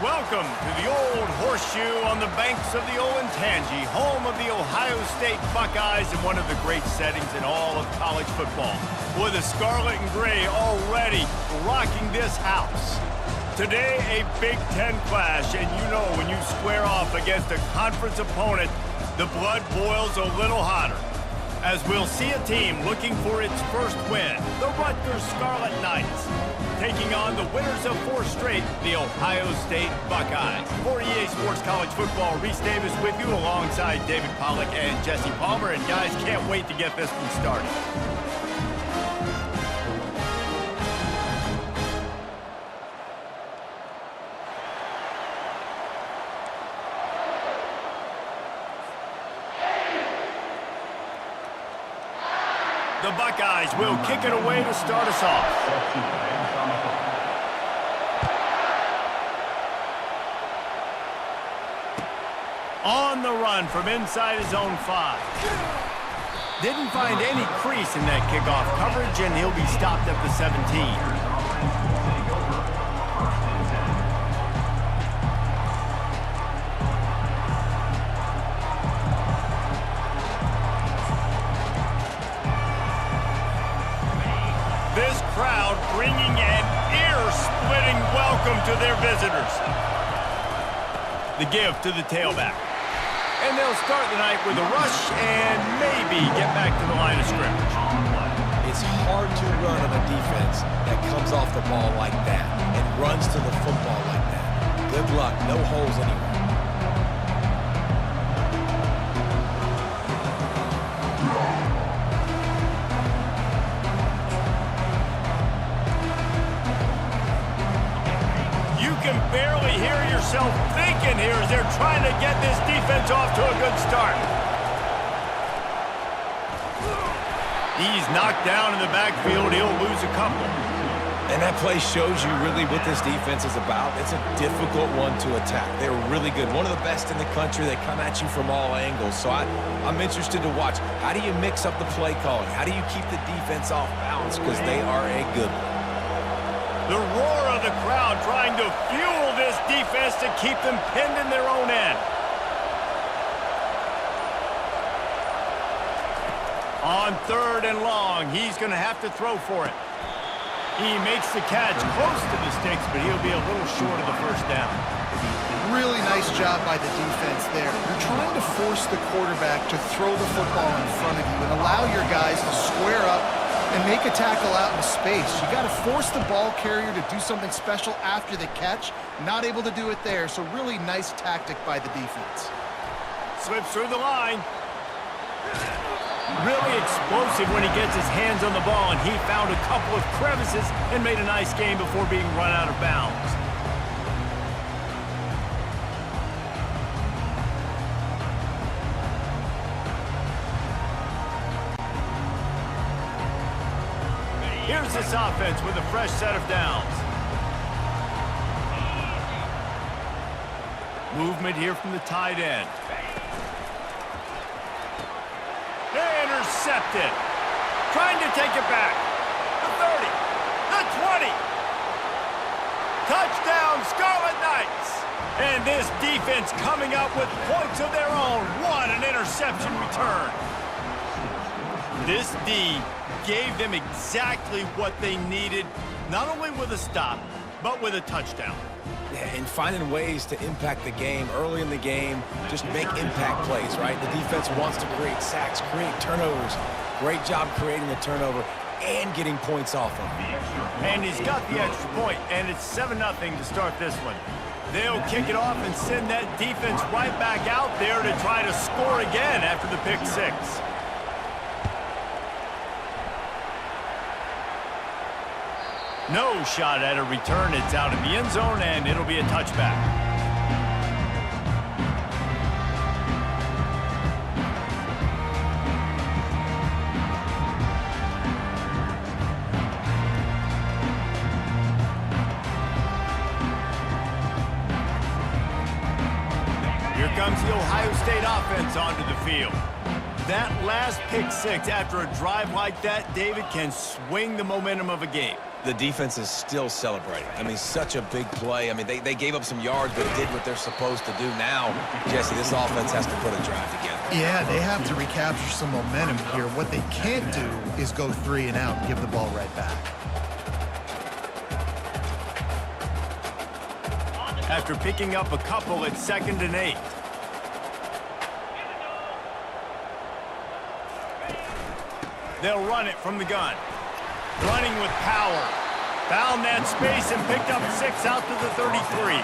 Welcome to the Old Horseshoe on the banks of the Olentangy, home of the Ohio State Buckeyes and one of the great settings in all of college football. With the scarlet and gray already rocking this house. Today, a Big Ten clash, and you know when you square off against a conference opponent, the blood boils a little hotter. As we'll see a team looking for its first win, the Rutgers Scarlet Knights, taking on the winners of 4 straight, the Ohio State Buckeyes. For EA Sports College Football, Reese Davis with you alongside David Pollack and Jesse Palmer. And guys, can't wait to get this one started. The Buckeyes will kick it away to start us off. On the run from inside his own 5. Didn't find any crease in that kickoff coverage, and he'll be stopped at the 17. This crowd bringing an ear-splitting welcome to their visitors. The give to the tailback. And they'll start the night with a rush and maybe get back to the line of scrimmage. It's hard to run on a defense that comes off the ball like that and runs to the football like that. Good luck. No holes anywhere. You can barely hear yourself thinking here as they're trying to get this defense off to a good start. He's knocked down in the backfield. He'll lose a couple. And that play shows you really what this defense is about. It's a difficult one to attack. They're really good. One of the best in the country. They come at you from all angles. So I'm interested to watch. How do you mix up the play calling? How do you keep the defense off balance? Because they are a good one. The roar of the crowd trying to fuel this defense to keep them pinned in their own end. On 3rd and long, he's going to have to throw for it. He makes the catch close to the sticks, but he'll be a little short of the first down. Really nice job by the defense there. You're trying to force the quarterback to throw the football in front of you and allow your guys to square up and make a tackle out in space. You got to force the ball carrier to do something special after the catch. Not able to do it there, so really nice tactic by the defense. Slips through the line. Really explosive when he gets his hands on the ball, and he found a couple of crevices and made a nice game before being run out of bounds. Here's this offense with a fresh set of downs. Movement here from the tight end. Intercepted. Trying to take it back. The 30. The 20. Touchdown, Scarlet Knights. And this defense coming up with points of their own. An interception return. This D gave them exactly what they needed, not only with a stop, but with a touchdown. Yeah, and finding ways to impact the game early in the game, just make impact plays, right? The defense wants to create sacks, create turnovers. Great job creating the turnover and getting points off of it. And he's got the extra point, and it's 7-0 to start this one. They'll kick it off and send that defense right back out there to try to score again after the pick 6. No shot at a return. It's out in the end zone, and it'll be a touchback. Here comes the Ohio State offense onto the field. That last pick 6 after a drive like that, David, can swing the momentum of a game. The defense is still celebrating. I mean, such a big play. I mean, they gave up some yards, but did what they're supposed to do. Now, Jesse, this offense has to put a drive together. Yeah, they have to recapture some momentum here. What they can't do is go 3 and out and give the ball right back. After picking up a couple, it's 2nd and 8. They'll run it from the gun. Running with power. Found that space and picked up 6 out to the 33.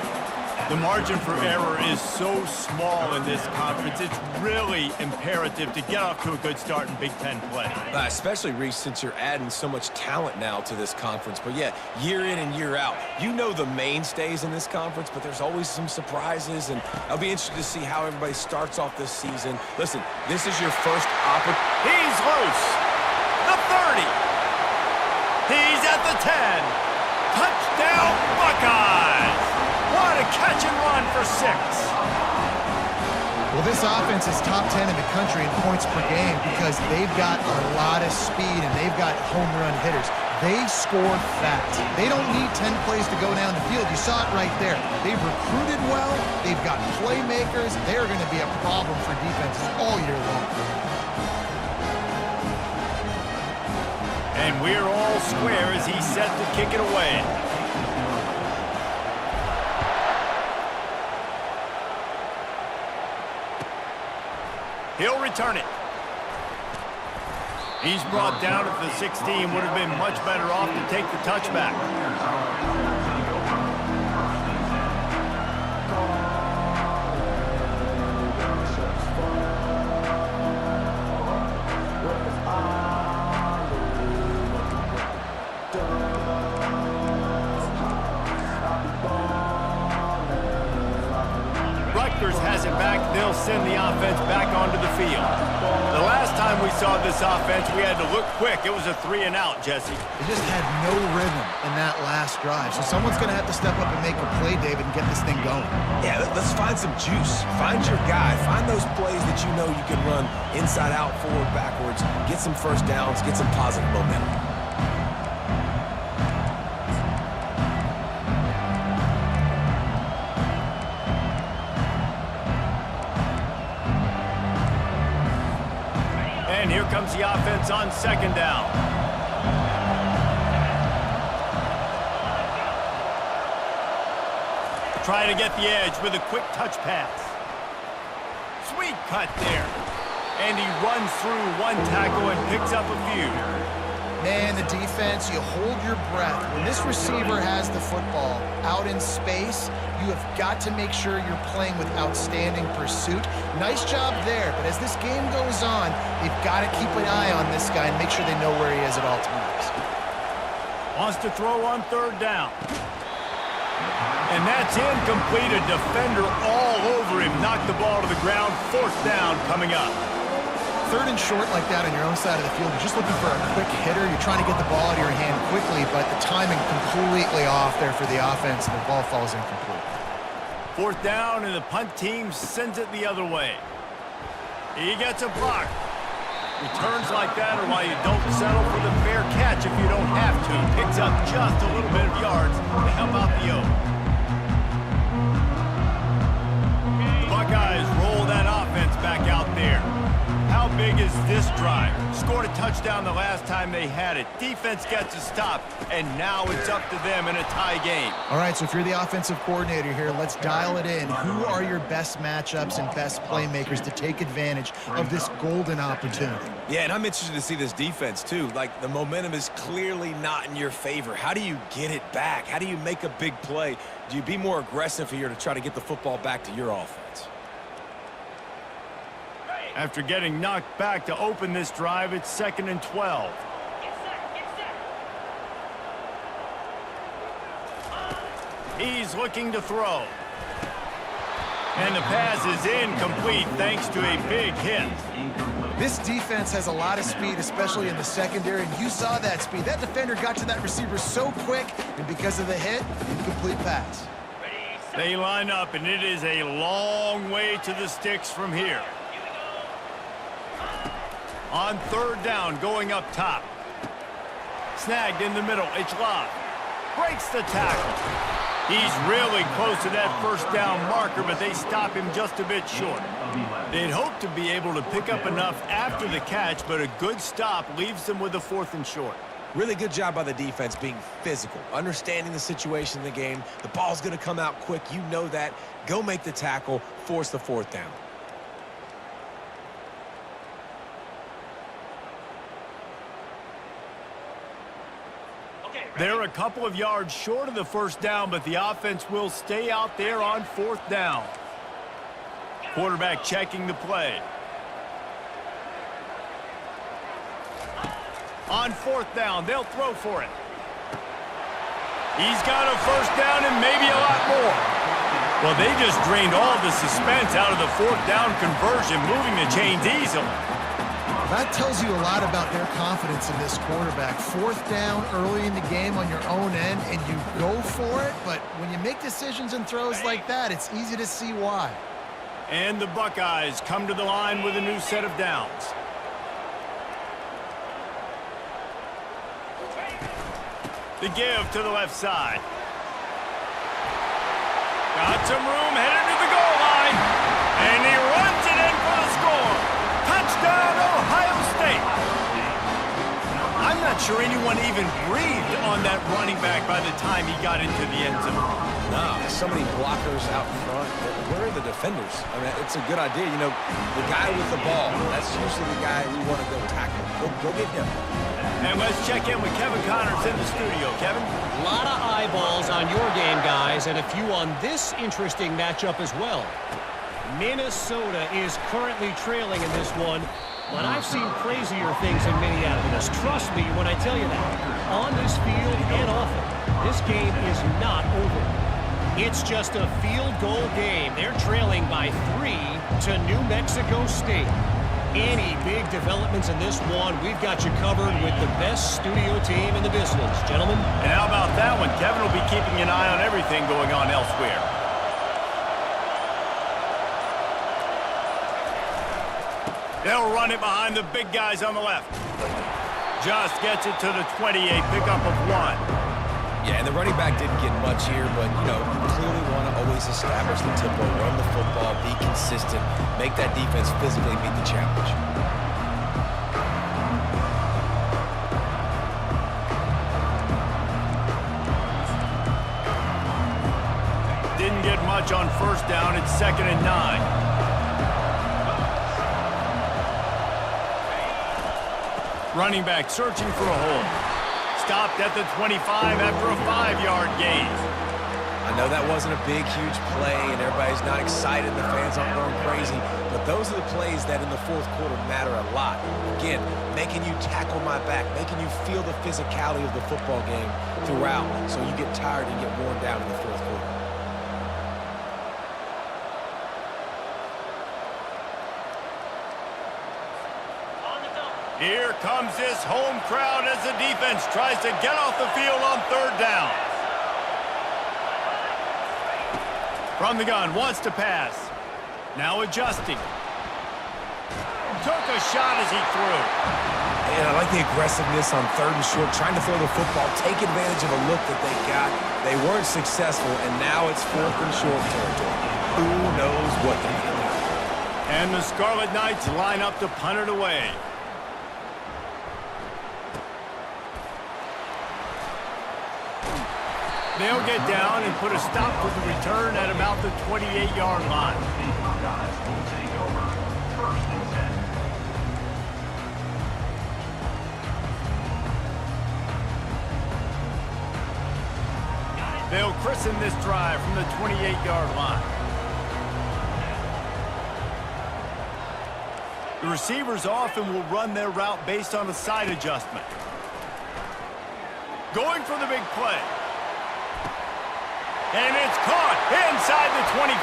The margin for error is so small in this conference. It's really imperative to get off to a good start in Big Ten play. Especially, Reese, since you're adding so much talent now to this conference. But, yeah, year in and year out, you know the mainstays in this conference, but there's always some surprises, and I'll be interested to see how everybody starts off this season. Listen, this is your first opportunity. He's loose. The 30. He's at the 10. Touchdown, Buckeyes! What a catch and run for 6. Well, this offense is top 10 in the country in points per game because they've got a lot of speed and they've got home run hitters. They score fast. They don't need 10 plays to go down the field. You saw it right there. They've recruited well. They've got playmakers. They're going to be a problem for defenses all year long. And we're all square as he's set to kick it away. He'll return it. He's brought down at the 16. Would have been much better off to take the touchback. Rutgers has it back. They'll send the offense back onto the field. The last time we saw this offense, we had to look quick. It was a 3 and out, Jesse. They just had no rhythm in that last drive. So someone's going to have to step up and make a play, David, and get this thing going. Yeah, let's find some juice. Find your guy. Find those plays that you know you can run inside out, forward, backwards. Get some first downs. Get some positive momentum. And here comes the offense on 2nd down. Trying to get the edge with a quick touch pass. Sweet cut there. And he runs through one tackle and picks up a few. Man, the defense, you hold your breath. When this receiver has the football out in space, you have got to make sure you're playing with outstanding pursuit. Nice job there, but as this game goes on, they've got to keep an eye on this guy and make sure they know where he is at all times. Wants to throw on 3rd down. And that's incomplete. A defender all over him. Knocked the ball to the ground. 4th down coming up. 3rd and short like that on your own side of the field, you're just looking for a quick hitter. You're trying to get the ball out of your hand quickly, but the timing completely off there for the offense, and the ball falls incomplete. 4th down, and the punt team sends it the other way. He gets a block. Returns like that are why you don't settle for the fair catch if you don't have to. Picks up just a little bit of yards to help out the O. The Buckeyes roll that offense back out there. How big is this drive? Scored a touchdown the last time they had it. Defense gets a stop, and now it's up to them in a tie game. All right, so if you're the offensive coordinator here, let's dial it in. Who are your best matchups and best playmakers to take advantage of this golden opportunity? Yeah, and I'm interested to see this defense, too. Like, the momentum is clearly not in your favor. How do you get it back? How do you make a big play? Do you be more aggressive here to try to get the football back to your offense? After getting knocked back to open this drive, it's 2nd and 12. He's looking to throw. And the pass is incomplete thanks to a big hit. This defense has a lot of speed, especially in the secondary, and you saw that speed. That defender got to that receiver so quick, and because of the hit, incomplete pass. They line up, and it is a long way to the sticks from here. On 3rd down, going up top. Snagged in the middle. It's Love. Breaks the tackle. He's really close to that first down marker, but they stop him just a bit short. They'd hoped to be able to pick up enough after the catch, but a good stop leaves them with a 4th and short. Really good job by the defense being physical, understanding the situation in the game. The ball's going to come out quick. You know that. Go make the tackle, force the 4th down. They're a couple of yards short of the first down, but the offense will stay out there on 4th down. Quarterback checking the play. On 4th down, they'll throw for it. He's got a first down and maybe a lot more. Well, they just drained all the suspense out of the 4th down conversion, moving the chains easily. That tells you a lot about their confidence in this quarterback. 4th down early in the game on your own end, and you go for it. But when you make decisions and throws like that, it's easy to see why. And the Buckeyes come to the line with a new set of downs. The give to the left side. Got some room, headed to the goal line. And he runs it in for the score. Touchdown, Ohio State. I'm not sure anyone even breathed on that running back by the time he got into the end zone. No, so many blockers out front. Where are the defenders? I mean, it's a good idea. You know, the guy with the ball, that's usually the guy we want to go tackle. Go get him. And let's check in with Kevin Connors in the studio. Kevin? A lot of eyeballs on your game, guys, and a few on this interesting matchup as well. Minnesota is currently trailing in this one, but I've seen crazier things in Minneapolis. Trust me when I tell you that. On this field and off it, this game is not over. It's just a field goal game. They're trailing by 3 to New Mexico State. Any big developments in this one, we've got you covered with the best studio team in the business, gentlemen. And how about that one? Kevin will be keeping an eye on everything going on elsewhere. They'll run it behind the big guys on the left. Just gets it to the 28, pickup of 1. Yeah, and the running back didn't get much here, but, you know, you clearly want to always establish the tempo, run the football, be consistent, make that defense physically meet the challenge. Didn't get much on first down. It's 2nd and 9. Running back searching for a hole. Stopped at the 25 after a 5-yard gain. I know that wasn't a big, huge play, and everybody's not excited. The fans aren't going crazy. But those are the plays that in the 4th quarter matter a lot. Again, making you tackle my back, making you feel the physicality of the football game throughout so you get tired and get worn down in the 4th quarter. Here comes this home crowd as the defense tries to get off the field on 3rd down. From the gun, wants to pass. Now adjusting. Took a shot as he threw. And I like the aggressiveness on 3rd and short, trying to throw the football, take advantage of a look that they got. They weren't successful, and now it's 4th and short territory. Who knows what they're going to do? And the Scarlet Knights line up to punt it away. They'll get down and put a stop to the return at about the 28-yard line. They'll christen this drive from the 28-yard line. The receivers often will run their route based on a side adjustment. Going for the big play. And it's caught inside the 25.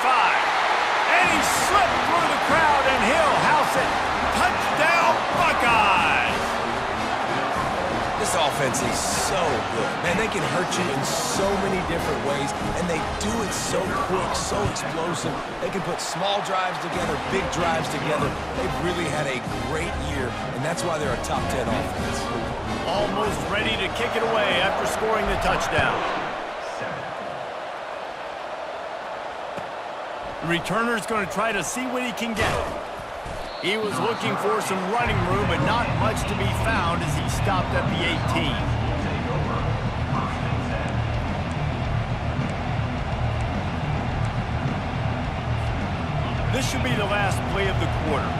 And he slipped through the crowd, and he'll house it. Touchdown, Buckeyes! This offense is so good. Man, they can hurt you in so many different ways, and they do it so quick, so explosive. They can put small drives together, big drives together. They've really had a great year, and that's why they're a top 10 offense. Almost ready to kick it away after scoring the touchdown. The returner's going to try to see what he can get. He was looking for some running room, but not much to be found as he stopped at the 18. This should be the last play of the quarter.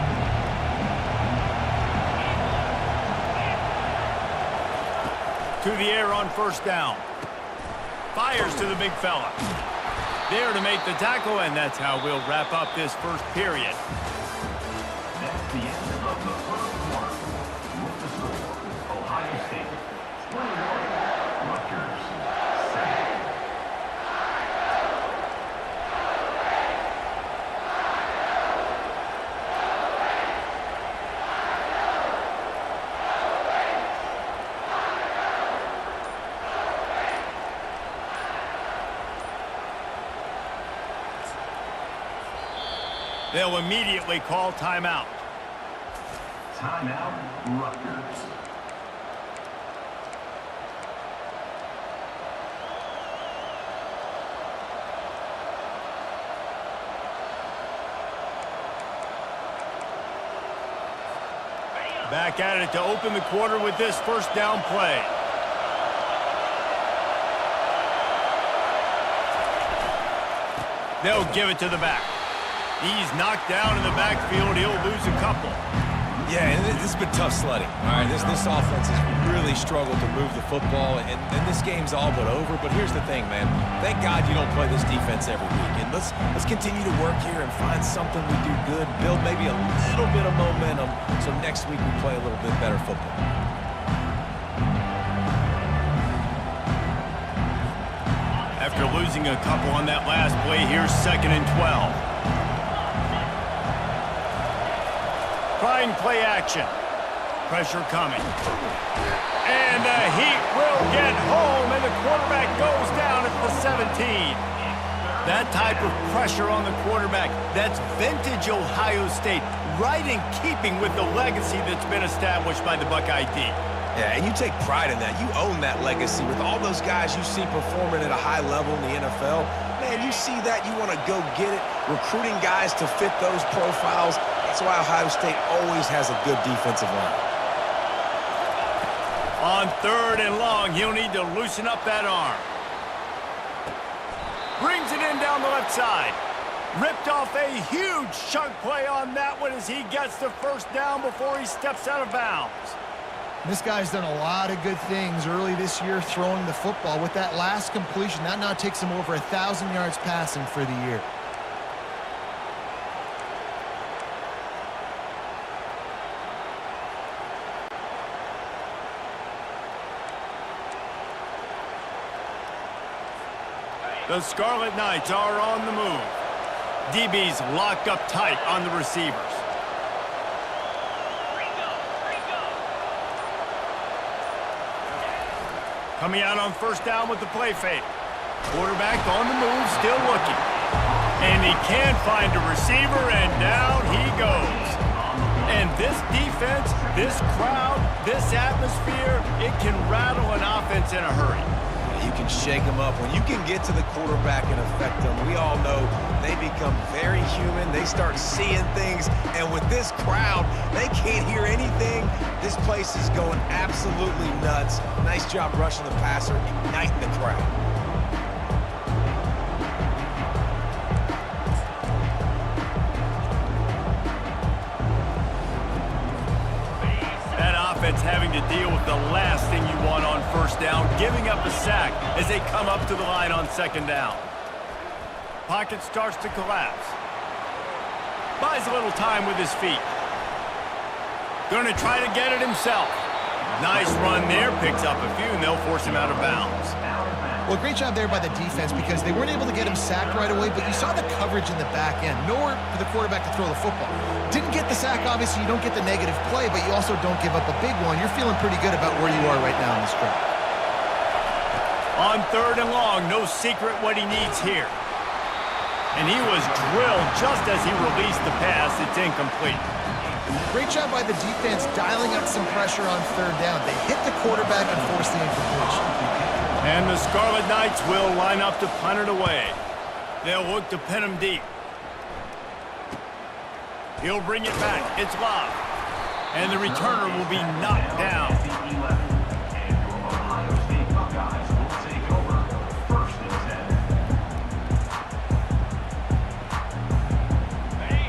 To the air on first down. Fires to the big fella. There to make the tackle, and that's how we'll wrap up this first period. That's the end of the first quarter. With the score, Ohio State 21, Rutgers 7. They'll immediately call timeout. Timeout, Rutgers. Back at it to open the quarter with this first down play. They'll give it to the back. He's knocked down in the backfield. He'll lose a couple. Yeah, and this has been tough sledding. All right, this offense has really struggled to move the football, and this game's all but over. But here's the thing, man. Thank God you don't play this defense every week. And let's continue to work here and find something we do good, build maybe a little bit of momentum, so next week we play a little bit better football. After losing a couple on that last play, here's 2nd and 12. Trying play action. Pressure coming. And the heat will get home, and the quarterback goes down at the 17. That type of pressure on the quarterback, that's vintage Ohio State, right in keeping with the legacy that's been established by the Buckeye D. Yeah, and you take pride in that. You own that legacy with all those guys you see performing at a high level in the NFL. Man, you see that, you want to go get it, recruiting guys to fit those profiles. That's why Ohio State always has a good defensive line. On 3rd and long, he'll need to loosen up that arm. Brings it in down the left side. Ripped off a huge chunk play on that one as he gets the first down before he steps out of bounds. This guy's done a lot of good things early this year throwing the football. With that last completion, that now takes him over 1,000 yards passing for the year. The Scarlet Knights are on the move. DB's locked up tight on the receivers. Coming out on first down with the play fake. Quarterback on the move, still looking. And he can't find a receiver, and down he goes. And this defense, this crowd, this atmosphere, it can rattle an offense in a hurry. You can shake them up. When you can get to the quarterback and affect them, we all know they become very human. They start seeing things, and with this crowd, they can't hear anything. This place is going absolutely nuts. Nice job rushing the passer, igniting the crowd. Having to deal with the last thing you want on first down, giving up a sack as they come up to the line on 2nd down. Pocket starts to collapse. Buys a little time with his feet. Going to try to get it himself. Nice run there, picks up a few, and they'll force him out of bounds. Well, great job there by the defense because they weren't able to get him sacked right away, but you saw the coverage in the back end. Nowhere for the quarterback to throw the football. Didn't get the sack, obviously. You don't get the negative play, but you also don't give up a big one. You're feeling pretty good about where you are right now in this drive. On 3rd and long, no secret what he needs here. And he was drilled just as he released the pass. It's incomplete. Great job by the defense dialing up some pressure on third down. They hit the quarterback and forced the incompletion. And the Scarlet Knights will line up to punt it away. They'll look to pin him deep. He'll bring it back. It's Love. And the returner will be knocked down.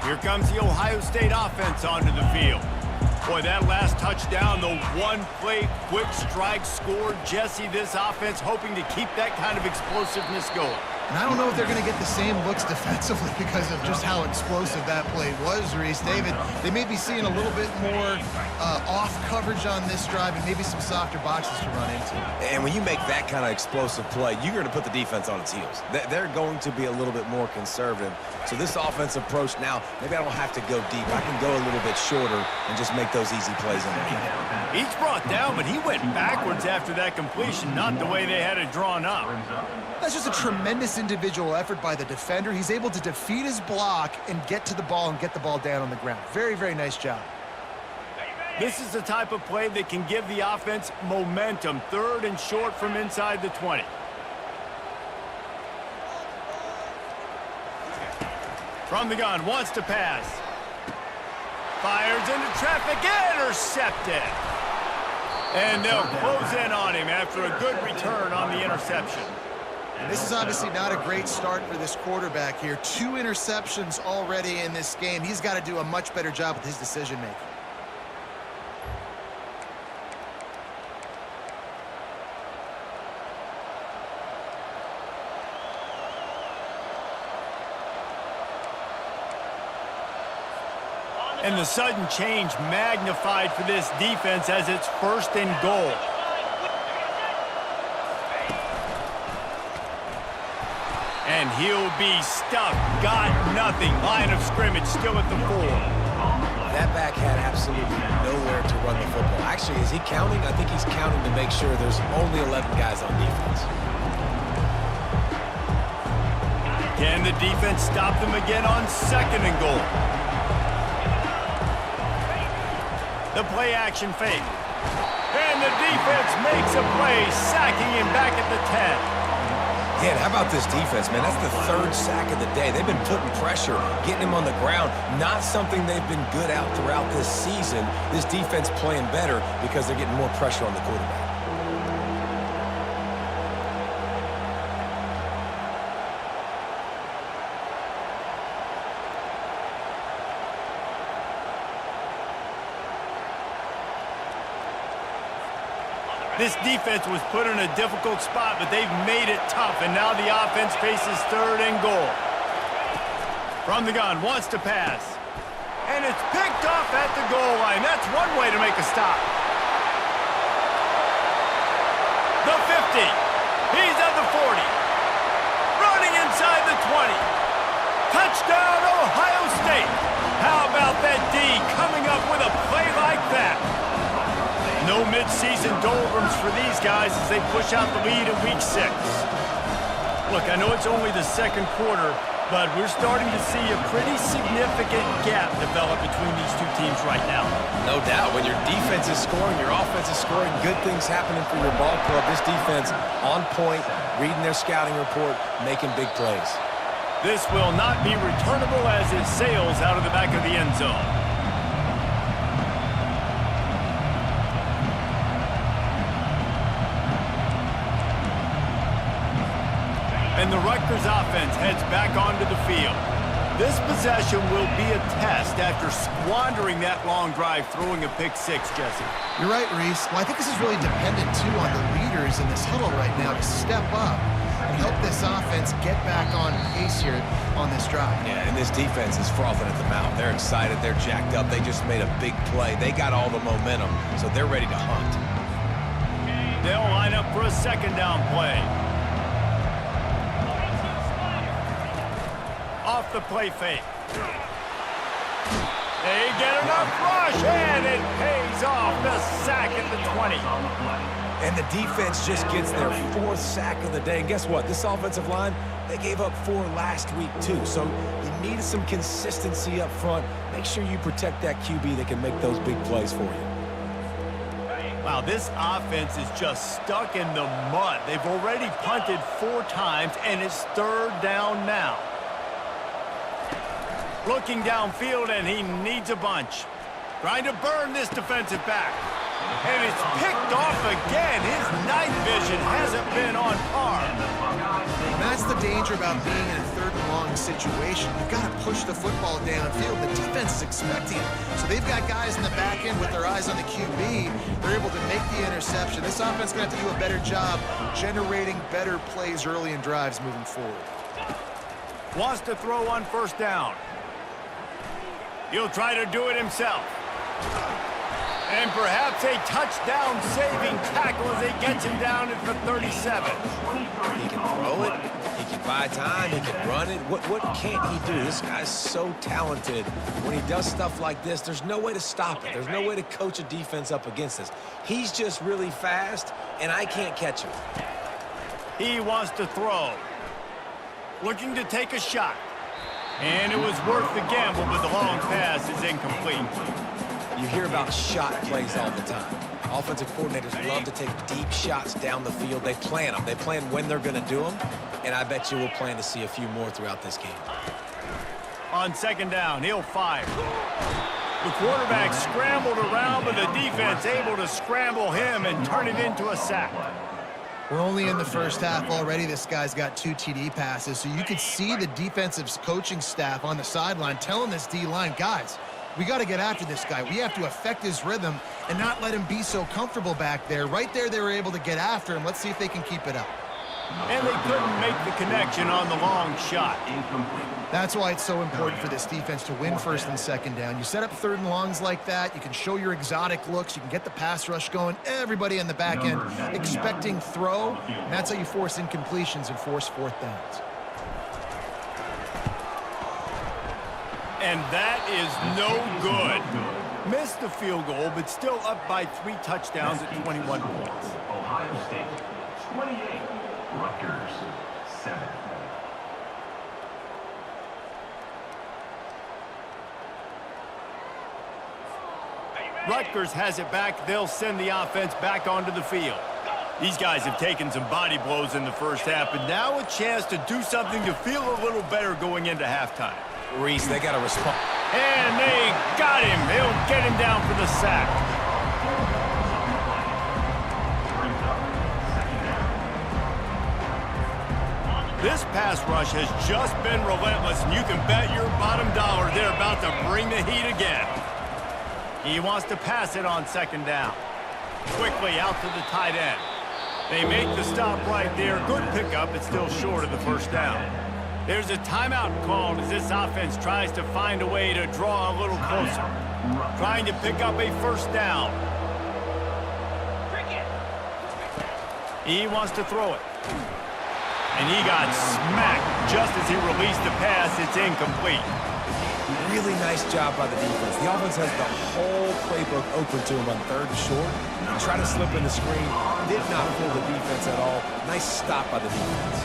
Here comes the Ohio State offense onto the field. Boy, that last touchdown, the one-play quick strike score. Jesse, this offense hoping to keep that kind of explosiveness going. And I don't know if they're going to get the same looks defensively because of just how explosive that play was, Reese. David, they may be seeing a little bit more off coverage on this drive and maybe some softer boxes to run into. And when you make that kind of explosive play, you're going to put the defense on its heels. They're going to be a little bit more conservative. So this offensive approach now, maybe I don't have to go deep. I can go a little bit shorter and just make those easy plays underneath. Each brought down, but he went backwards after that completion, not the way they had it drawn up. That's just a tremendous individual effort by the defender. He's able to defeat his block and get to the ball and get the ball down on the ground. Very, very nice job. This is the type of play that can give the offense momentum. Third and short from inside the 20. From the gun, wants to pass. Fires into traffic, intercepted. And they'll close in on him after a good return on the interception. This is obviously not a great start for this quarterback here. 2 interceptions already in this game. He's got to do a much better job with his decision-making. And the sudden change magnified for this defense as it's 1st and goal. And he'll be stuffed. Got nothing. Line of scrimmage still at the 4. That back had absolutely nowhere to run the football. Actually, is he counting? I think he's counting to make sure there's only 11 guys on defense. Can the defense stop them again on 2nd and goal? The play action fake. And the defense makes a play, sacking him back at the 10. Yeah, how about this defense, man? That's the 3rd sack of the day. They've been putting pressure, getting him on the ground. Not something they've been good at throughout this season. This defense playing better because they're getting more pressure on the quarterback. This defense was put in a difficult spot, but they've made it tough, and now the offense faces 3rd and goal. From the gun, wants to pass. And it's picked off at the goal line. That's one way to make a stop. The 50. He's at the 40. Running inside the 20. Touchdown, Ohio State. How about that D coming up with a play like that? No mid-season doldrums for these guys as they push out the lead in Week 6. Look, I know it's only the 2nd quarter, but we're starting to see a pretty significant gap develop between these two teams right now. No doubt. When your defense is scoring, your offense is scoring, good things happening for your ball club. This defense on point, reading their scouting report, making big plays. This will not be returnable as it sails out of the back of the end zone. And the Rutgers offense heads back onto the field. This possession will be a test after squandering that long drive, throwing a pick-6, Jesse. You're right, Reese. Well, I think this is really dependent, too, on the leaders in this huddle right now to step up and help this offense get back on pace here on this drive. Yeah, and this defense is frothing at the mouth. They're excited. They're jacked up. They just made a big play. They got all the momentum, so they're ready to hunt. They'll line up for a 2nd down play. Off the play fake. They get enough rush, and it pays off. The sack at the 20. And the defense just gets their 4th sack of the day. And guess what? This offensive line, they gave up 4 last week too. So you need some consistency up front. Make sure you protect that QB that can make those big plays for you. Wow, this offense is just stuck in the mud. They've already punted 4 times, and it's 3rd down now. Looking downfield, and he needs a bunch. Trying to burn this defensive back. And it's picked off again. His night vision hasn't been on par. And that's the danger about being in a 3rd and long situation. You've got to push the football downfield. The defense is expecting it. So they've got guys in the back end with their eyes on the QB. They're able to make the interception. This offense is going to have to do a better job generating better plays early in drives moving forward. Wants to throw on 1st down. He'll try to do it himself. And perhaps a touchdown-saving tackle as he gets him down at the 37. He can throw it. He can buy time. He can run it. What can't he do? This guy's so talented. When he does stuff like this, there's no way to stop it. There's no way to coach a defense up against this. He's just really fast, and I can't catch him. He wants to throw. Looking to take a shot. And it was worth the gamble, but the long pass is incomplete. You hear about shot plays all the time. Offensive coordinators love to take deep shots down the field. They plan them. They plan when they're going to do them, and I bet you we'll plan to see a few more throughout this game. On 2nd down, he'll fire. The quarterback scrambled around, but the defense able to scramble him and turn it into a sack. We're only in the 1st half already. This guy's got 2 TD passes, so you could see the defensive coaching staff on the sideline telling this D-line, guys, we got to get after this guy. We have to affect his rhythm and not let him be so comfortable back there. Right there, they were able to get after him. Let's see if they can keep it up. And they couldn't make the connection on the long shot. That's why it's so important for this defense to win 1st and 2nd down. You set up 3rd and longs like that. You can show your exotic looks. You can get the pass rush going. Everybody in the back end expecting throw. And that's how you force incompletions and force 4th downs. And that is no good. Missed the field goal, but still up by 3 touchdowns at 21 points. Ohio State, 28. Rutgers, 7. Rutgers has it back. They'll send the offense back onto the field. These guys have taken some body blows in the 1st half, but now a chance to do something to feel a little better going into halftime. Reese, they got to respond. And they got him. They'll get him down for the sack. This pass rush has just been relentless, and you can bet your bottom dollar they're about to bring the heat again. He wants to pass it on 2nd down. Quickly out to the tight end. They make the stop right there. Good pickup, but still short of the 1st down. There's a timeout called as this offense tries to find a way to draw a little closer. Trying to pick up a 1st down. He wants to throw it. And he got smacked just as he released the pass. It's incomplete. Really nice job by the defense. The offense has the whole playbook open to him on 3rd and short. Try to slip in the screen. Did not fool the defense at all. Nice stop by the defense.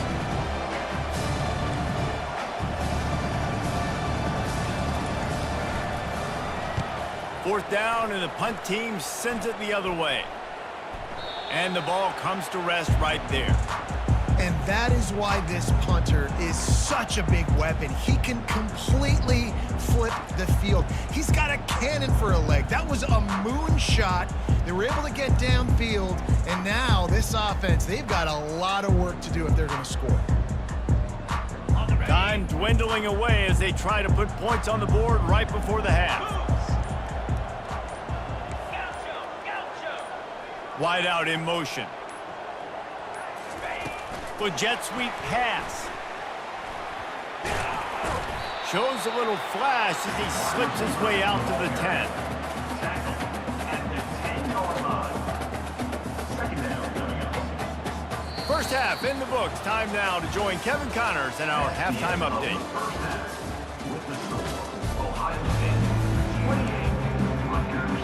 Fourth down, and the punt team sends it the other way. And the ball comes to rest right there. And that is why this punter is such a big weapon. He can completely flip the field. He's got a cannon for a leg. That was a moonshot. They were able to get downfield, and now this offense, they've got a lot of work to do if they're going to score. Time dwindling away as they try to put points on the board right before the half. Wide out in motion. With jet sweep pass. Shows a little flash as he slips his way out to the 10. First half in the books. Time now to join Kevin Connors in our halftime update. With the score, Ohio State 28, Rutgers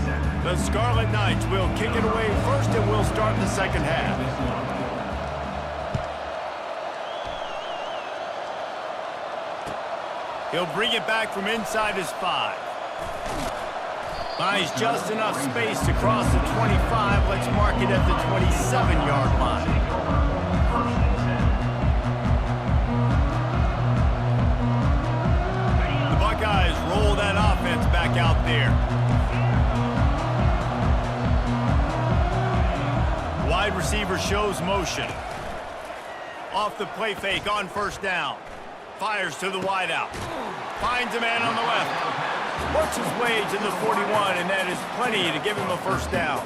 7. The Scarlet Knights will kick it away first, and we'll start the second half. He'll bring it back from inside his 5. Finds just enough space to cross the 25. Let's mark it at the 27-yard line. The Buckeyes roll that offense back out there. Wide receiver shows motion. Off the play fake on first down. Fires to the wideout. Finds a man on the left. Works his way to the 41, and that is plenty to give him a first down.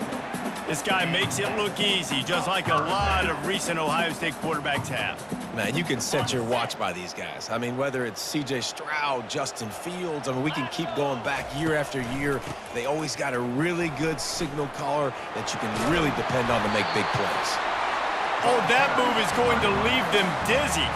This guy makes it look easy, just like a lot of recent Ohio State quarterbacks have. Man, you can set your watch by these guys. I mean, whether it's C.J. Stroud, Justin Fields, I mean, we can keep going back year after year. They always got a really good signal caller that you can really depend on to make big plays. Oh, that move is going to leave them dizzy.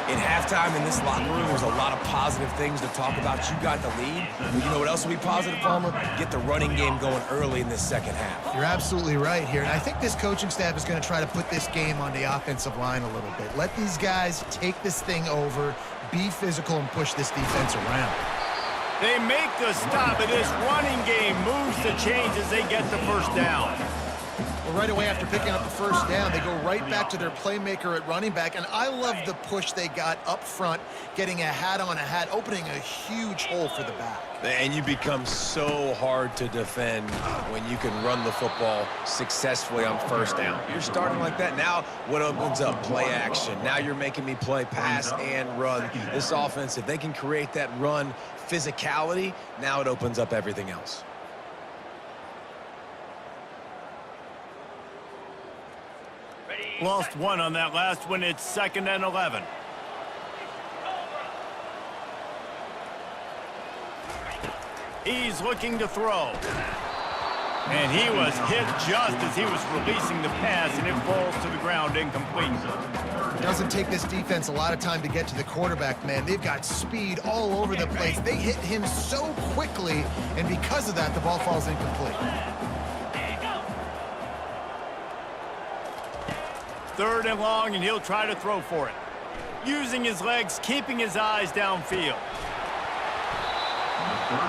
In halftime in this locker room, there's a lot of positive things to talk about. You got the lead. You know what else will be positive, Palmer? Get the running game going early in this second half. You're absolutely right here. And I think this coaching staff is going to try to put this game on the offensive line a little bit. Let these guys take this thing over, be physical, and push this defense around. They make the stop, and this running game moves the chains as they get the first down. Well, right away after picking up the first down, they go right back to their playmaker at running back. And I love the push they got up front, getting a hat on a hat, opening a huge hole for the back. And you become so hard to defend when you can run the football successfully on first down. You're starting like that. Now what opens up? Play action. Now you're making me play pass and run. This offense, if they can create that run physicality, now it opens up everything else. Lost one on that last one. It's 2nd and 11. He's looking to throw. And he was hit just as he was releasing the pass, and it falls to the ground incomplete. It doesn't take this defense a lot of time to get to the quarterback, man. They've got speed all over the place. They hit him so quickly, and because of that, the ball falls incomplete. 3rd and long, and he'll try to throw for it. Using his legs, keeping his eyes downfield.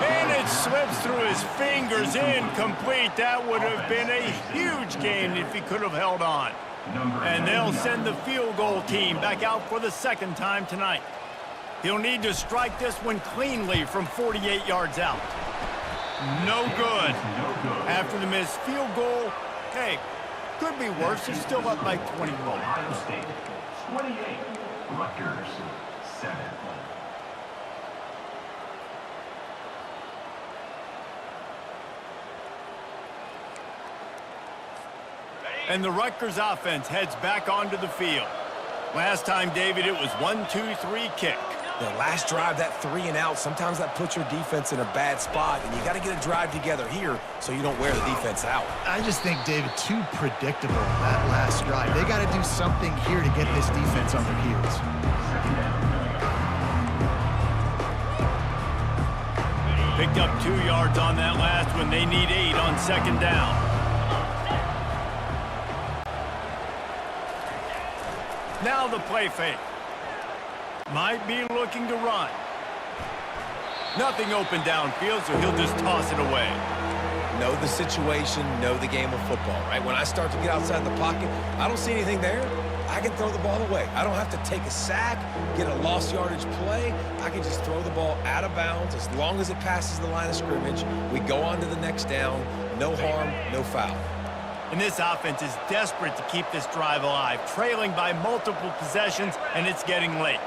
And it slips through his fingers, incomplete. That would have been a huge gain if he could have held on. And they'll send the field goal team back out for the 2nd time tonight. He'll need to strike this one cleanly from 48 yards out. No good. After the missed field goal, hey, could be worse. He's still up by 21. Ohio State 28, Rutgers 7. And the Rutgers offense heads back onto the field. Last time, David, it was 1-2-3 kick. The last drive, that 3 and out, sometimes that puts your defense in a bad spot, and you got to get a drive together here so you don't wear the defense out. I just think, David, too predictable, that last drive. They got to do something here to get this defense on their heels. Picked up 2 yards on that last one. They need 8 on 2nd down. Now the play fake. Might be looking to run. Nothing open downfield, so he'll just toss it away. Know the situation, know the game of football, right? When I start to get outside the pocket, I don't see anything there. I can throw the ball away. I don't have to take a sack, get a lost yardage play. I can just throw the ball out of bounds as long as it passes the line of scrimmage. We go on to the next down. No harm, no foul. And this offense is desperate to keep this drive alive, trailing by multiple possessions, and it's getting late.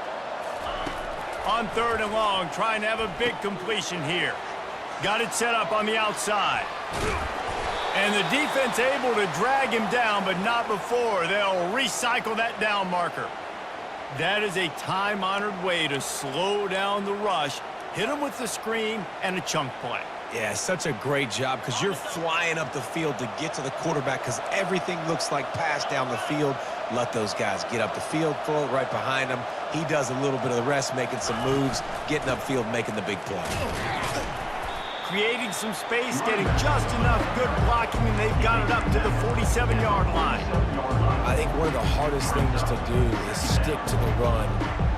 On 3rd and long, trying to have a big completion here. Got it set up on the outside. And the defense able to drag him down, but not before. They'll recycle that down marker. That is a time-honored way to slow down the rush, hit him with the screen, and a chunk play. Yeah, such a great job because you're flying up the field to get to the quarterback because everything looks like pass down the field. Let those guys get up the field, throw it right behind him. He does a little bit of the rest, making some moves, getting upfield, making the big play. creating some space, getting just enough good blocking, and they've got it up to the 47-yard line. I think one of the hardest things to do is stick to the run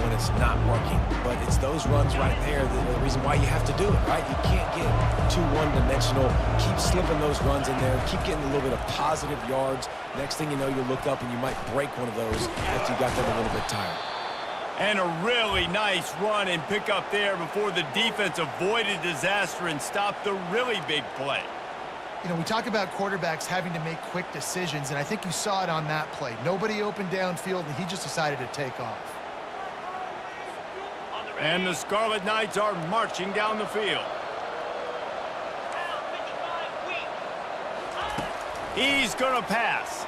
when it's not working. But it's those runs right there that are the reason why you have to do it, right? You can't get too one-dimensional. Keep slipping those runs in there. Keep getting a little bit of positive yards. Next thing you know, you look up and you might break one of those after you got them a little bit tired. And a really nice run and pick up there before the defense avoided disaster and stopped the really big play. You know, we talk about quarterbacks having to make quick decisions, and I think you saw it on that play. Nobody opened downfield, and he just decided to take off. And the Scarlet Knights are marching down the field. He's going to pass.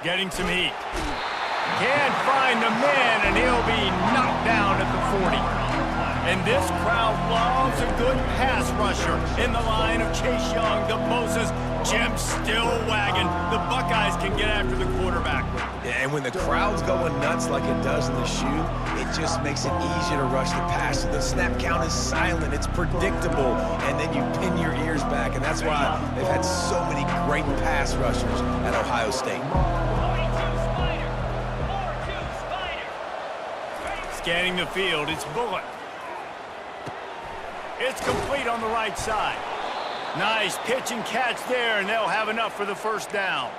Getting some heat. Can't find the man, and he'll be knocked down at the 40. And this crowd loves a good pass rusher in the line of Chase Young, the Moses, Jim still wagging. The Buckeyes can get after the quarterback. Yeah, and when the crowd's going nuts like it does in the shoe, it just makes it easier to rush the passer. The snap count is silent. It's predictable. And then you pin your ears back. And that's why they've had so many great pass rushers at Ohio State. Scanning the field, it's Bullock. It's complete on the right side. Nice pitch and catch there, and they'll have enough for the first downs.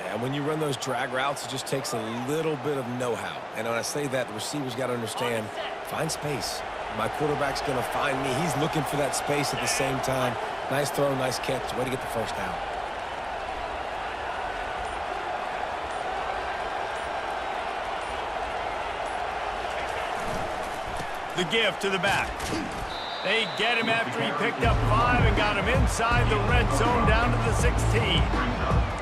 Yeah, when you run those drag routes, it just takes a little bit of know-how. And when I say that, the receiver's got to understand, find space. My quarterback's going to find me. He's looking for that space at the same time. Nice throw, nice catch. Way to get the first down. The give to the back. They get him after he picked up 5 and got him inside the red zone down to the 16.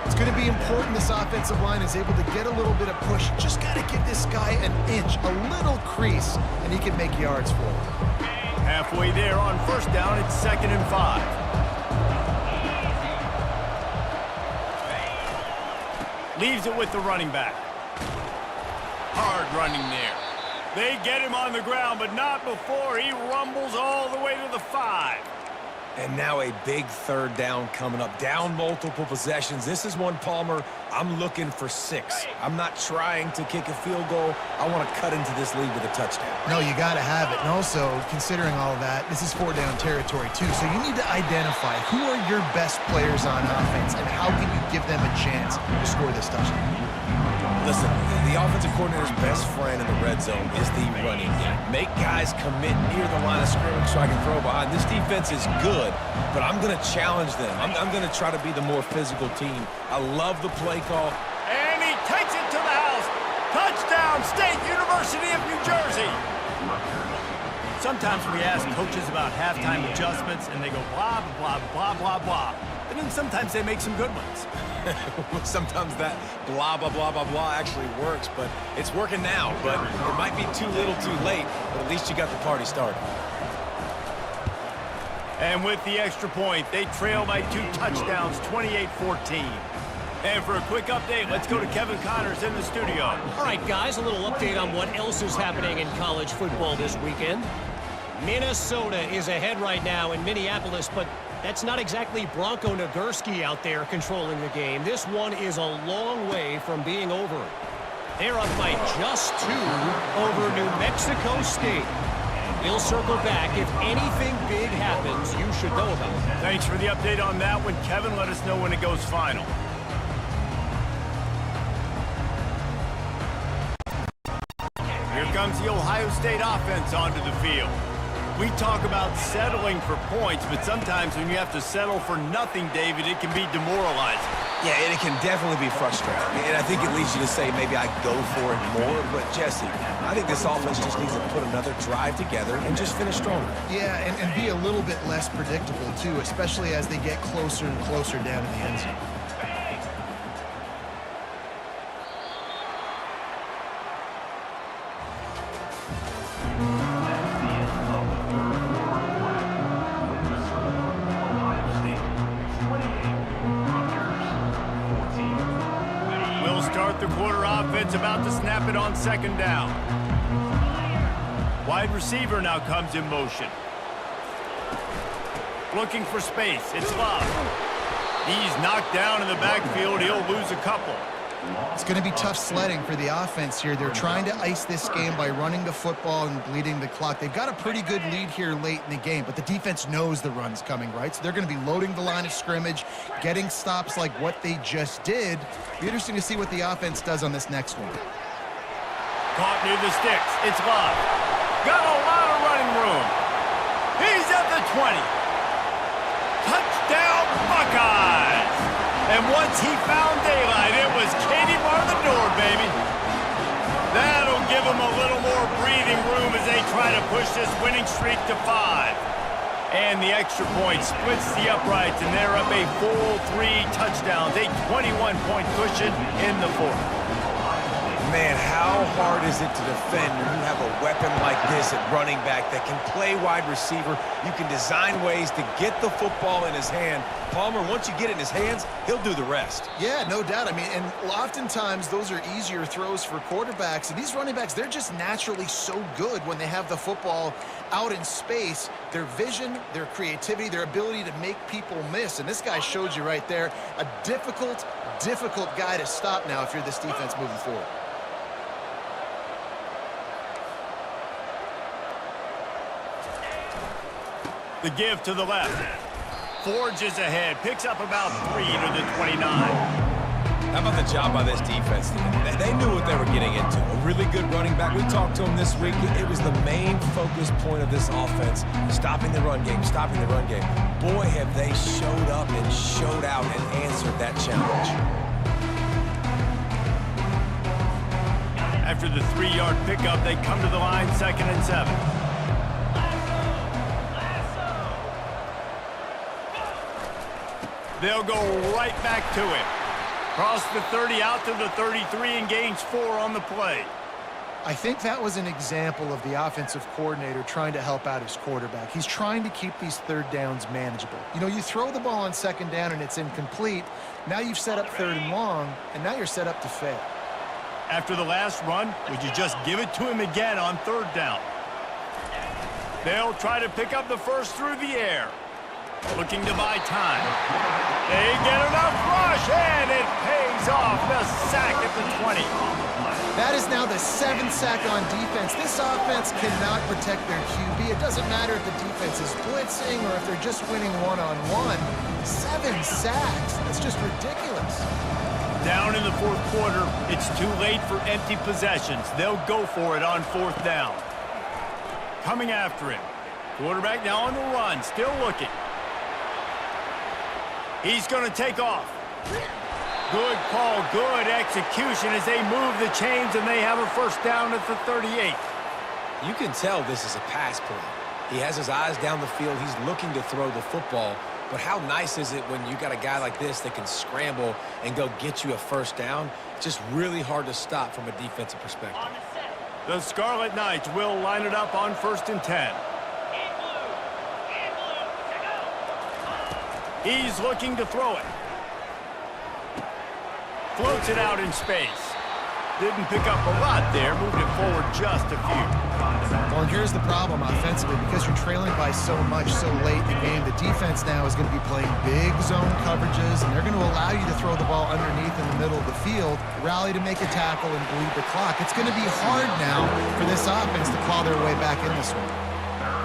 It's going to be important this offensive line is able to get a little bit of push. Just got to give this guy an inch, a little crease, and he can make yards for him. Halfway there on first down, it's 2nd and 5. Leaves it with the running back. Hard running there. They get him on the ground, but not before he rumbles all the way to the 5. And now a big third down coming up. Down multiple possessions. This is one, Palmer, I'm looking for 6. I'm not trying to kick a field goal. I want to cut into this lead with a touchdown. No, you got to have it. And also, considering all of that, this is 4-down territory too. So you need to identify who are your best players on offense and how can you give them a chance to score this touchdown. Listen, the offensive coordinator's best friend in the red zone is the running game. Make guys commit near the line of scrimmage so I can throw behind. This defense is good, but I'm going to challenge them. I'm going to try to be the more physical team. I love the play call. And he takes it to the house. Touchdown, State University of New Jersey. Sometimes we ask coaches about halftime adjustments, and they go blah, blah, blah, blah, blah. And then sometimes they make some good ones. Sometimes that blah, blah, blah, blah, blah actually works, but it's working now. But it might be too little too late, but at least you got the party started. And with the extra point, they trail by 2 touchdowns, 28-14. And for a quick update, let's go to Kevin Connors in the studio. All right, guys, a little update on what else is happening in college football this weekend. Minnesota is ahead right now in Minneapolis, but that's not exactly Bronco Nagurski out there controlling the game. This one is a long way from being over. They're up by just 2 over New Mexico State. We'll circle back. If anything big happens, you should know about it. Thanks for the update on that one, Kevin. Let us know when it goes final. Here comes the Ohio State offense onto the field. We talk about settling for points, but sometimes when you have to settle for nothing, David, it can be demoralizing. Yeah, and it can definitely be frustrating. And I think it leads you to say maybe I go for it more. But, Jesse, I think this offense just needs to put another drive together and just finish stronger. Yeah, and be a little bit less predictable, too, especially as they get closer and closer down to the end zone. The quarter offense about to snap it on 2nd down. Wide receiver now comes in motion. Looking for space. It's Love. He's knocked down in the backfield. He'll lose a couple. It's going to be tough sledding for the offense here. They're trying to ice this game by running the football and bleeding the clock. They've got a pretty good lead here late in the game, but the defense knows the run's coming, right? So they're going to be loading the line of scrimmage, getting stops like what they just did. Be interesting to see what the offense does on this next one. Caught near the sticks. It's Love. Got a lot of running room. He's at the 20. Touchdown, Buckeyes! And once he found daylight, it was Katie bar the door, baby. That'll give them a little more breathing room as they try to push this winning streak to 5. And the extra point splits the uprights, and they're up a full 3 touchdowns, a 21-point cushion in the fourth. Man, how hard is it to defend when you have a weapon like this at running back that can play wide receiver? You can design ways to get the football in his hand. Palmer, once you get it in his hands, he'll do the rest. Yeah, no doubt. I mean, and oftentimes those are easier throws for quarterbacks. And these running backs, they're just naturally so good when they have the football out in space. Their vision, their creativity, their ability to make people miss. And this guy showed you right there, a difficult guy to stop now if you're this defense moving forward. The give to the left. Forges ahead. Picks up about 3 to the 29. How about the job by this defense today? They knew what they were getting into. A really good running back. We talked to him this week. It was the main focus point of this offense. Stopping the run game, stopping the run game. Boy, have they showed up and showed out and answered that challenge. After the 3-yard pickup, they come to the line 2nd and 7. They'll go right back to it. Cross the 30 out to the 33 and gains 4 on the play. I think that was an example of the offensive coordinator trying to help out his quarterback. He's trying to keep these 3rd downs manageable. You know, you throw the ball on 2nd down and it's incomplete. Now you've set up 3rd and long, and now you're set up to fail. After the last run, would you just give it to him again on 3rd down? They'll try to pick up the first through the air. Looking to buy time. They get enough rush, and it pays off. The sack at the 20. That is now the 7th sack on defense. This offense cannot protect their QB. It doesn't matter if the defense is blitzing or if they're just winning one-on-one. 7 sacks. That's just ridiculous. Down in the 4th quarter, it's too late for empty possessions. They'll go for it on 4th down. Coming after him. Quarterback now on the run, still looking. He's going to take off. Good call, good execution as they move the chains, and they have a first down at the 38. You can tell this is a pass play. He has his eyes down the field. He's looking to throw the football. But how nice is it when you got a guy like this that can scramble and go get you a first down? It's just really hard to stop from a defensive perspective. The Scarlet Knights will line it up on 1st and 10. He's looking to throw it. Floats it out in space. Didn't pick up a lot there. Moved it forward just a few. Well, and here's the problem offensively. Because you're trailing by so much so late in the game, the defense now is going to be playing big zone coverages, and they're going to allow you to throw the ball underneath in the middle of the field, rally to make a tackle, and bleed the clock. It's going to be hard now for this offense to claw their way back in this one.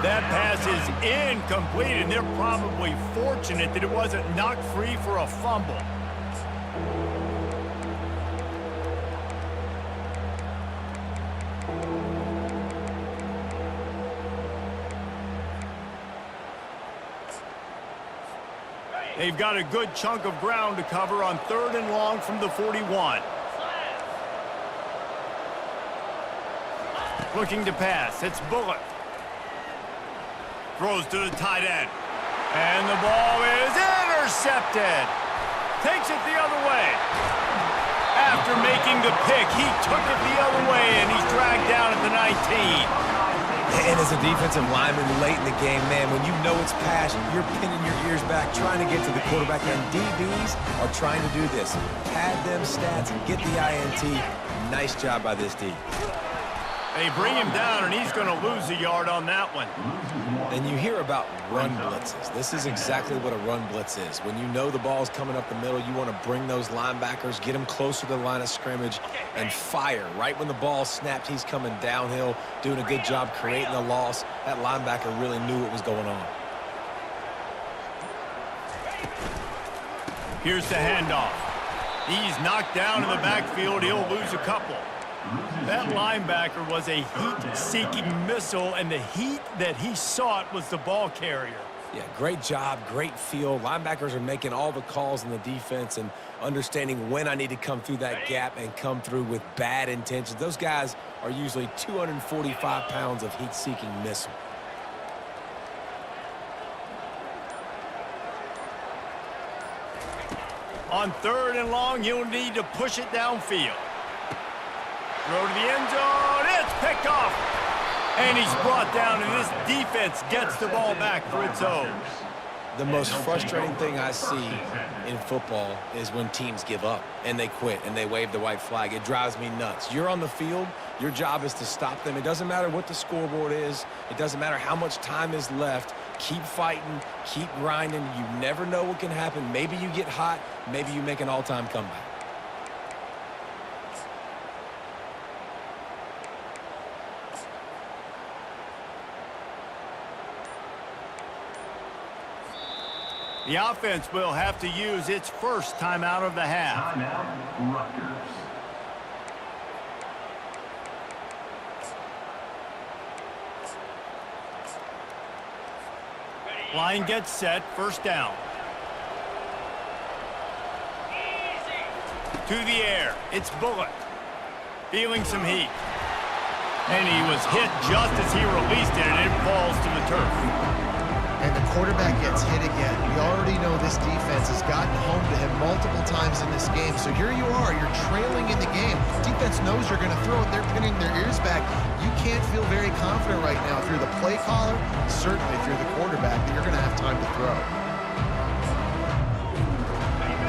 That pass is incomplete, and they're probably fortunate that it wasn't knocked free for a fumble. They've got a good chunk of ground to cover on 3rd and long from the 41. Looking to pass. It's Bullock. Throws to the tight end. And the ball is intercepted. Takes it the other way. After making the pick, he took it the other way, and he's dragged down at the 19. And as a defensive lineman late in the game, man, when you know it's pass, you're pinning your ears back, trying to get to the quarterback. And DBs are trying to do this. Pad them stats and get the INT. Nice job by this D. They bring him down, and he's going to lose a yard on that one. And you hear about run blitzes. This is exactly what a run blitz is. When you know the ball's coming up the middle, you want to bring those linebackers, get them closer to the line of scrimmage, and fire. Right when the ball snapped, he's coming downhill, doing a good job creating a loss. That linebacker really knew what was going on. Here's the handoff. He's knocked down in the backfield. He'll lose a couple. That linebacker was a heat-seeking missile, and the heat that he sought was the ball carrier. Yeah, great job, great feel. Linebackers are making all the calls in the defense and understanding when I need to come through that gap and come through with bad intentions. Those guys are usually 245 pounds of heat-seeking missile. On 3rd and long, he'll need to push it downfield. Throw to the end zone. It's picked off. And he's brought down, and this defense gets the ball back for its own. The most frustrating thing I see in football is when teams give up and they quit and they wave the white flag. It drives me nuts. You're on the field. Your job is to stop them. It doesn't matter what the scoreboard is. It doesn't matter how much time is left. Keep fighting. Keep grinding. You never know what can happen. Maybe you get hot. Maybe you make an all-time comeback. The offense will have to use its first timeout of the half. Timeout, Rutgers. Line gets set, first down. To the air, it's Bullock. Feeling some heat. And he was hit just as he released it, and it falls to the turf. And the quarterback gets hit again. We already know this defense has gotten home to him multiple times in this game. So here you are, you're trailing in the game. Defense knows you're going to throw it. They're pinning their ears back. You can't feel very confident right now if you're the play caller, certainly if you're the quarterback, that you're going to have time to throw.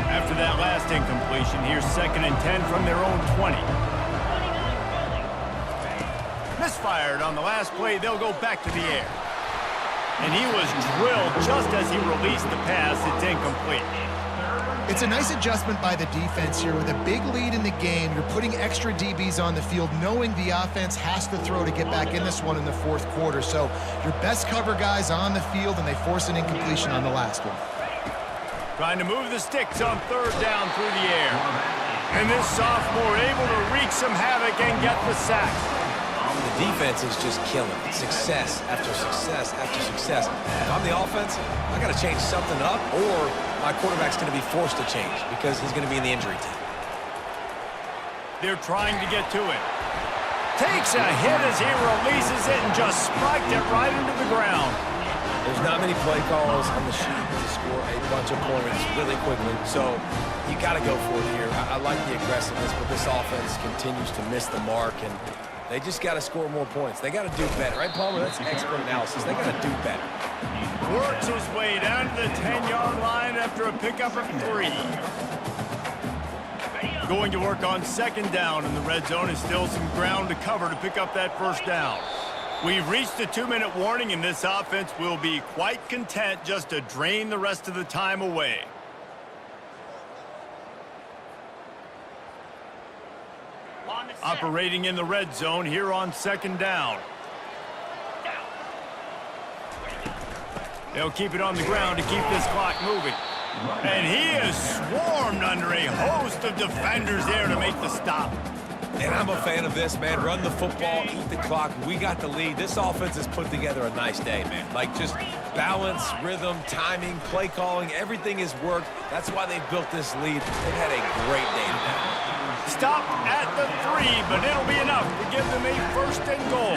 After that last incompletion, here's 2nd and 10 from their own 20. Misfired on the last play. They'll go back to the air. And he was drilled just as he released the pass. It's incomplete. It's a nice adjustment by the defense here. With a big lead in the game, you're putting extra DBs on the field, knowing the offense has to throw to get back in this one in the 4th quarter. So your best cover guys on the field, and they force an incompletion on the last one. Trying to move the sticks on 3rd down through the air. And this sophomore able to wreak some havoc and get the sack. The defense is just killing it. Success after success after success. If I'm the offense, I got to change something up, or my quarterback's going to be forced to change because he's going to be in the injury team. They're trying to get to it. Takes a hit as he releases it and just spiked it right into the ground. There's not many play calls on the sheet to score a bunch of points really quickly, so you got to go for it here. I like the aggressiveness, but this offense continues to miss the mark, and they just got to score more points. They got to do better. Right, Palmer? That's expert analysis. They got to do better. Works his way down to the 10-yard line after a pickup of 3. Going to work on 2nd down in the red zone. Is still some ground to cover to pick up that first down. We've reached the 2-minute warning, and this offense will be quite content just to drain the rest of the time away. Operating in the red zone here on 2nd down. They'll keep it on the ground to keep this clock moving. And he is swarmed under a host of defenders there to make the stop. And I'm a fan of this, man. Run the football, eat the clock. We got the lead. This offense has put together a nice day, man. Like, just balance, rhythm, timing, play calling, everything has worked. That's why they've built this lead. They've had a great day today. Stop at the 3, but it'll be enough to give them a 1st and goal.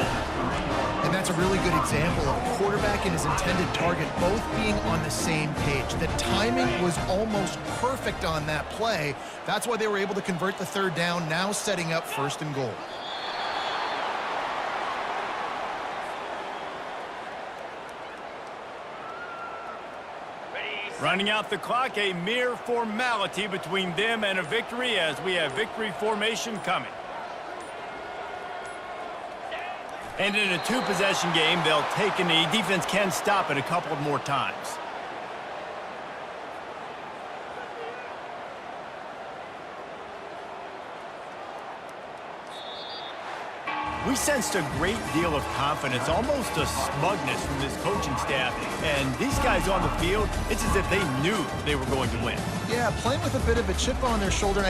And that's a really good example of a quarterback and his intended target both being on the same page. The timing was almost perfect on that play. That's why they were able to convert the 3rd down, now setting up 1st and goal. Running out the clock, a mere formality between them and a victory as we have victory formation coming. And in a two-possession game, they'll take a knee. Defense can stop it a couple more times. We sensed a great deal of confidence, almost a smugness from this coaching staff. And these guys on the field, it's as if they knew they were going to win. Yeah, playing with a bit of a chip on their shoulder. And